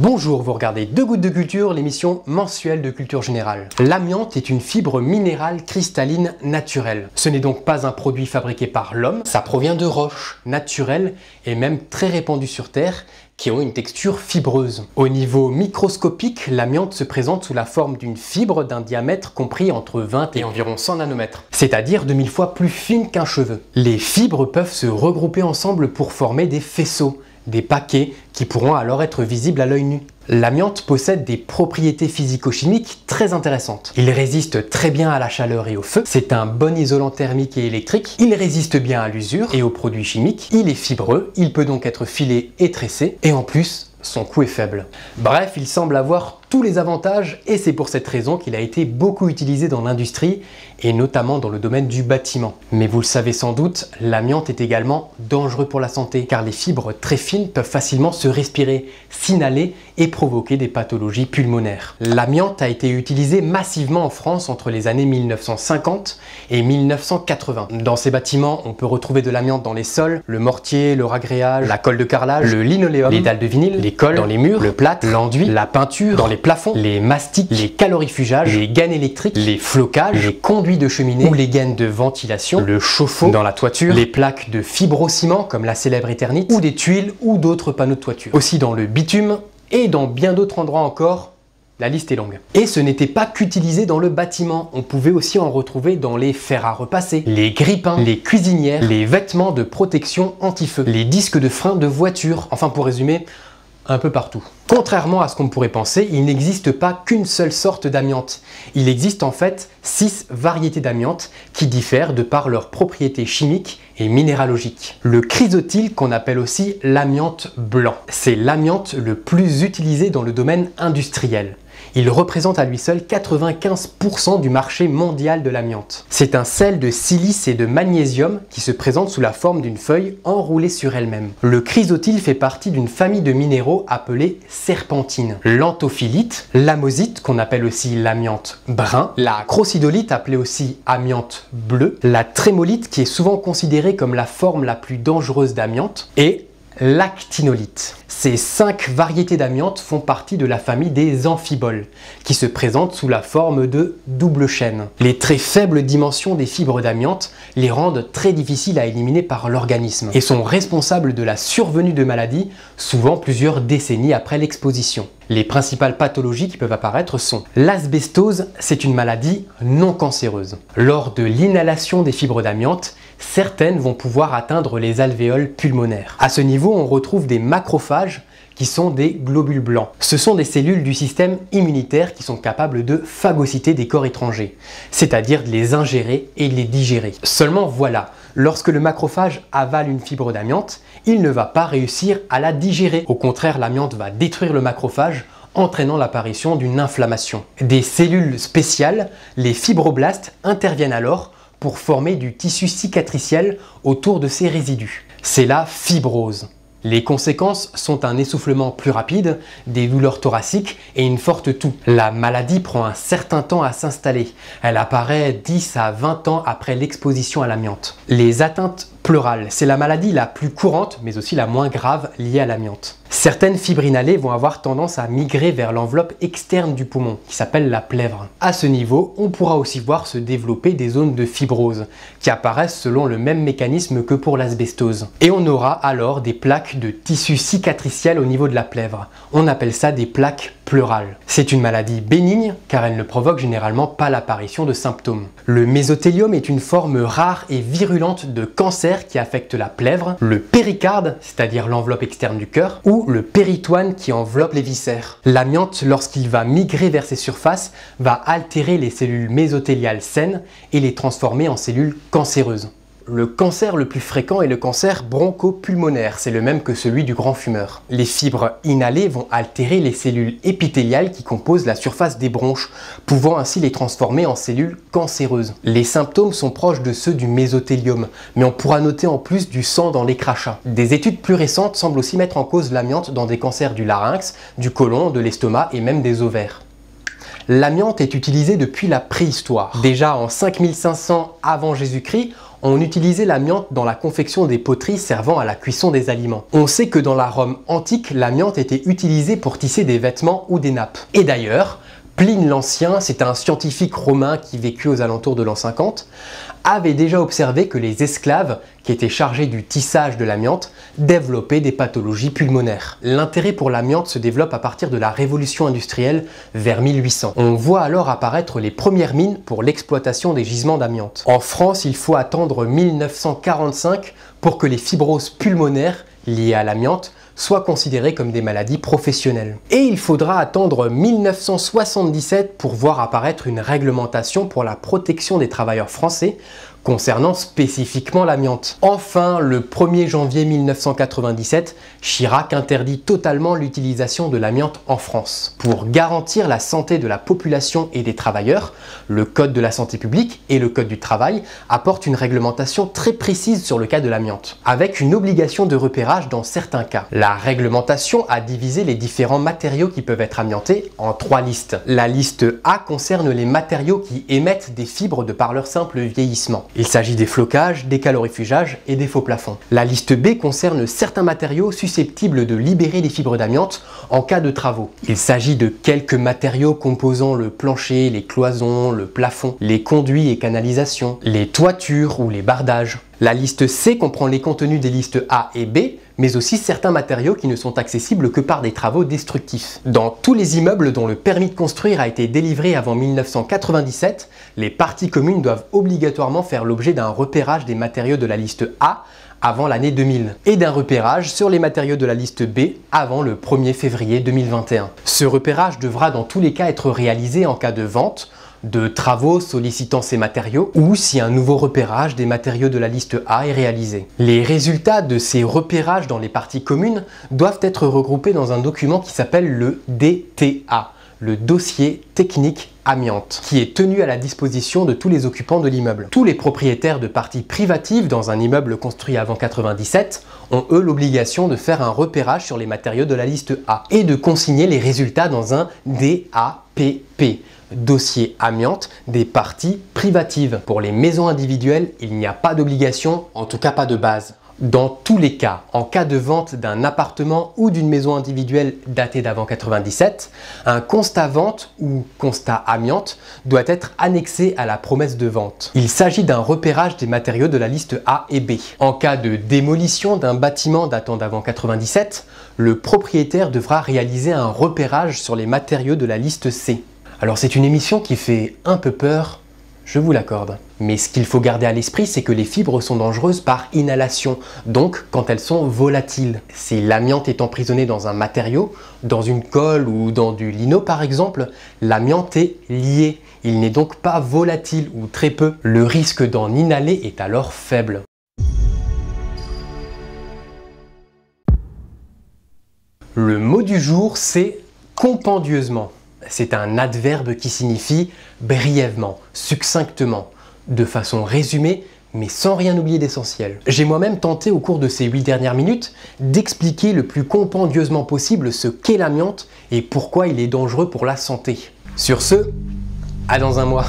Bonjour, vous regardez 2 gouttes de culture, l'émission mensuelle de culture générale. L'amiante est une fibre minérale cristalline naturelle. Ce n'est donc pas un produit fabriqué par l'homme, ça provient de roches naturelles et même très répandues sur Terre qui ont une texture fibreuse. Au niveau microscopique, l'amiante se présente sous la forme d'une fibre d'un diamètre compris entre 20 et environ 100 nanomètres, c'est-à-dire 2000 fois plus fine qu'un cheveu. Les fibres peuvent se regrouper ensemble pour former des faisceaux, des paquets qui pourront alors être visibles à l'œil nu. L'amiante possède des propriétés physico-chimiques très intéressantes. Il résiste très bien à la chaleur et au feu, c'est un bon isolant thermique et électrique, il résiste bien à l'usure et aux produits chimiques, il est fibreux, il peut donc être filé et tressé, et en plus, son coût est faible. Bref, il semble avoir tous les avantages et c'est pour cette raison qu'il a été beaucoup utilisé dans l'industrie et notamment dans le domaine du bâtiment. Mais vous le savez sans doute, l'amiante est également dangereux pour la santé car les fibres très fines peuvent facilement se respirer, s'inhaler et provoquer des pathologies pulmonaires. L'amiante a été utilisée massivement en France entre les années 1950 et 1980. Dans ces bâtiments, on peut retrouver de l'amiante dans les sols, le mortier, le ragréage, la colle de carrelage, le linoléum, les dalles de vinyle, les colles dans les murs, le plâtre, l'enduit, la peinture, dans les plafonds, les mastiques, les calorifugages, les gaines électriques, les flocages, les conduits de cheminée ou les gaines de ventilation, le chauffe-eau dans la toiture, les plaques de fibrociment comme la célèbre Eternit ou des tuiles ou d'autres panneaux de toiture. Aussi dans le bitume et dans bien d'autres endroits encore. La liste est longue. Et ce n'était pas qu'utilisé dans le bâtiment, on pouvait aussi en retrouver dans les fers à repasser, les grippins, les cuisinières, les vêtements de protection anti-feu, les disques de frein de voiture, enfin pour résumer, un peu partout. Contrairement à ce qu'on pourrait penser, il n'existe pas qu'une seule sorte d'amiante. Il existe en fait 6 variétés d'amiante qui diffèrent de par leurs propriétés chimiques et minéralogiques. Le chrysotile, qu'on appelle aussi l'amiante blanc, c'est l'amiante le plus utilisé dans le domaine industriel. Il représente à lui seul 95% du marché mondial de l'amiante. C'est un sel de silice et de magnésium qui se présente sous la forme d'une feuille enroulée sur elle-même. Le chrysotile fait partie d'une famille de minéraux appelés serpentines. L'anthophylite, l'amosite qu'on appelle aussi l'amiante brun, la crocidolite appelée aussi amiante bleue, la trémolite qui est souvent considérée comme la forme la plus dangereuse d'amiante et l'actinolite. Ces 5 variétés d'amiante font partie de la famille des amphiboles, qui se présentent sous la forme de double chaîne. Les très faibles dimensions des fibres d'amiante les rendent très difficiles à éliminer par l'organisme et sont responsables de la survenue de maladies, souvent plusieurs décennies après l'exposition. Les principales pathologies qui peuvent apparaître sont l'asbestose, c'est une maladie non cancéreuse. Lors de l'inhalation des fibres d'amiante, certaines vont pouvoir atteindre les alvéoles pulmonaires. À ce niveau, on retrouve des macrophages qui sont des globules blancs. Ce sont des cellules du système immunitaire qui sont capables de phagocyter des corps étrangers, c'est-à-dire de les ingérer et de les digérer. Seulement voilà, lorsque le macrophage avale une fibre d'amiante, il ne va pas réussir à la digérer. Au contraire, l'amiante va détruire le macrophage, entraînant l'apparition d'une inflammation. Des cellules spéciales, les fibroblastes, interviennent alors pour former du tissu cicatriciel autour de ces résidus. C'est la fibrose. Les conséquences sont un essoufflement plus rapide, des douleurs thoraciques et une forte toux. La maladie prend un certain temps à s'installer. Elle apparaît 10 à 20 ans après l'exposition à l'amiante. Les atteintes pleurales, c'est la maladie la plus courante mais aussi la moins grave liée à l'amiante. Certaines fibres inhalées vont avoir tendance à migrer vers l'enveloppe externe du poumon, qui s'appelle la plèvre. À ce niveau, on pourra aussi voir se développer des zones de fibrose, qui apparaissent selon le même mécanisme que pour l'asbestose. Et on aura alors des plaques de tissu cicatriciel au niveau de la plèvre. On appelle ça des plaques pleurales. C'est une maladie bénigne, car elle ne provoque généralement pas l'apparition de symptômes. Le mésothéliome est une forme rare et virulente de cancer qui affecte la plèvre, le péricarde, c'est-à-dire l'enveloppe externe du cœur, ou le péritoine qui enveloppe les viscères. L'amiante, lorsqu'il va migrer vers ces surfaces, va altérer les cellules mésothéliales saines et les transformer en cellules cancéreuses. Le cancer le plus fréquent est le cancer bronchopulmonaire, c'est le même que celui du grand fumeur. Les fibres inhalées vont altérer les cellules épithéliales qui composent la surface des bronches, pouvant ainsi les transformer en cellules cancéreuses. Les symptômes sont proches de ceux du mésothéliome, mais on pourra noter en plus du sang dans les crachats. Des études plus récentes semblent aussi mettre en cause l'amiante dans des cancers du larynx, du côlon, de l'estomac et même des ovaires. L'amiante est utilisée depuis la préhistoire. Déjà en 5500 avant Jésus-Christ, on utilisait l'amiante dans la confection des poteries servant à la cuisson des aliments. On sait que dans la Rome antique, l'amiante était utilisée pour tisser des vêtements ou des nappes. Et d'ailleurs, Pline l'Ancien, c'est un scientifique romain qui vécut aux alentours de l'an 50, avait déjà observé que les esclaves, qui étaient chargés du tissage de l'amiante, développaient des pathologies pulmonaires. L'intérêt pour l'amiante se développe à partir de la révolution industrielle vers 1800. On voit alors apparaître les premières mines pour l'exploitation des gisements d'amiante. En France, il faut attendre 1945 pour que les fibroses pulmonaires liées à l'amiante soient considérées comme des maladies professionnelles. Et il faudra attendre 1977 pour voir apparaître une réglementation pour la protection des travailleurs français concernant spécifiquement l'amiante. Enfin, le 1er janvier 1997, Chirac interdit totalement l'utilisation de l'amiante en France. Pour garantir la santé de la population et des travailleurs, le Code de la santé publique et le Code du travail apportent une réglementation très précise sur le cas de l'amiante, avec une obligation de repérage dans certains cas. La réglementation a divisé les différents matériaux qui peuvent être amiantés en 3 listes. La liste A concerne les matériaux qui émettent des fibres de par leur simple vieillissement. Il s'agit des flocages, des calorifugages et des faux plafonds. La liste B concerne certains matériaux susceptibles de libérer les fibres d'amiante en cas de travaux. Il s'agit de quelques matériaux composant le plancher, les cloisons, le plafond, les conduits et canalisations, les toitures ou les bardages. La liste C comprend les contenus des listes A et B, mais aussi certains matériaux qui ne sont accessibles que par des travaux destructifs. Dans tous les immeubles dont le permis de construire a été délivré avant 1997, les parties communes doivent obligatoirement faire l'objet d'un repérage des matériaux de la liste A avant l'année 2000 et d'un repérage sur les matériaux de la liste B avant le 1er février 2021. Ce repérage devra dans tous les cas être réalisé en cas de vente, de travaux sollicitant ces matériaux ou si un nouveau repérage des matériaux de la liste A est réalisé. Les résultats de ces repérages dans les parties communes doivent être regroupés dans un document qui s'appelle le DTA, le dossier technique amiante, qui est tenu à la disposition de tous les occupants de l'immeuble. Tous les propriétaires de parties privatives dans un immeuble construit avant 97 ont eux l'obligation de faire un repérage sur les matériaux de la liste A et de consigner les résultats dans un DAPP, dossier amiante des parties privatives. Pour les maisons individuelles, il n'y a pas d'obligation, en tout cas pas de base. Dans tous les cas, en cas de vente d'un appartement ou d'une maison individuelle datée d'avant 97, un constat vente ou constat amiante doit être annexé à la promesse de vente. Il s'agit d'un repérage des matériaux de la liste A et B. En cas de démolition d'un bâtiment datant d'avant 97, le propriétaire devra réaliser un repérage sur les matériaux de la liste C. Alors c'est une émission qui fait un peu peur, je vous l'accorde. Mais ce qu'il faut garder à l'esprit, c'est que les fibres sont dangereuses par inhalation, donc quand elles sont volatiles. Si l'amiante est emprisonnée dans un matériau, dans une colle ou dans du lino par exemple, l'amiante est lié. Il n'est donc pas volatile ou très peu. Le risque d'en inhaler est alors faible. Le mot du jour, c'est compendieusement. C'est un adverbe qui signifie brièvement, succinctement, de façon résumée, mais sans rien oublier d'essentiel. J'ai moi-même tenté au cours de ces 8 dernières minutes d'expliquer le plus compendieusement possible ce qu'est l'amiante et pourquoi il est dangereux pour la santé. Sur ce, à dans un mois.